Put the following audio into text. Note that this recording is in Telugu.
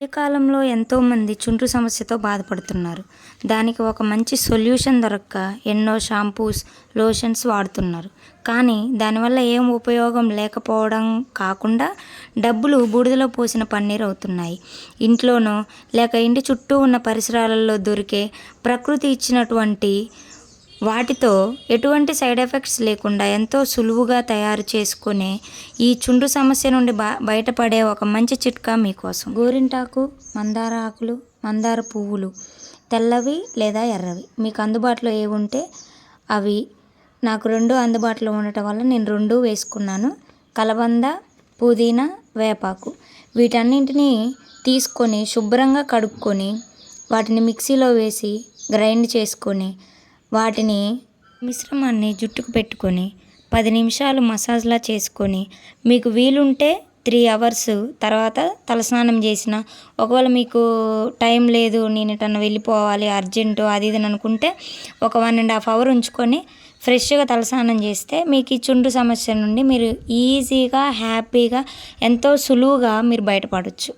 ఈ కాలంలో ఎంతోమంది చుండ్రు సమస్యతో బాధపడుతున్నారు. దానికి ఒక మంచి సొల్యూషన్ దొరక్క ఎన్నో షాంపూస్, లోషన్స్ వాడుతున్నారు. కానీ దానివల్ల ఏం ఉపయోగం లేకపోవడం కాకుండా డబ్బులు బూడిదలో పోసిన పన్నీర్ అవుతున్నాయి. ఇంట్లోనో లేక ఇంటి చుట్టూ ఉన్న పరిసరాలలో దొరికే ప్రకృతి ఇచ్చినటువంటి వాటితో ఎటువంటి సైడ్ ఎఫెక్ట్స్ లేకుండా ఎంతో సులువుగా తయారు చేసుకునే ఈ చుండ్రు సమస్య నుండి బయటపడే ఒక మంచి చిట్కా మీకోసం. గోరింటాకు, మందార ఆకులు, మందార పువ్వులు, తెల్లవి లేదా ఎర్రవి మీకు అందుబాటులో ఏవి ఉంటే అవి. నాకు 2 అందుబాటులో ఉండటం వల్ల నేను 2 వేసుకున్నాను. కలబంద, పుదీనా, వేపాకు వీటన్నింటినీ తీసుకొని శుభ్రంగా కడుక్కొని వాటిని మిక్సీలో వేసి గ్రైండ్ చేసుకొని వాటిని మిశ్రమాన్ని జుట్టుకు పెట్టుకొని 10 నిమిషాలు మసాజ్లా చేసుకొని మీకు వీలుంటే 3 అవర్స్ తర్వాత తలస్నానం చేసిన, ఒకవేళ మీకు టైం లేదు నేను ఎటన్నా వెళ్ళిపోవాలి అర్జెంటు అది ఇది అనుకుంటే ఒక 1.5 అవర్ ఉంచుకొని ఫ్రెష్గా తలస్నానం చేస్తే మీకు ఈ చుండ్రు సమస్య నుండి మీరు ఈజీగా హ్యాపీగా ఎంతో సులువుగా మీరు బయటపడవచ్చు.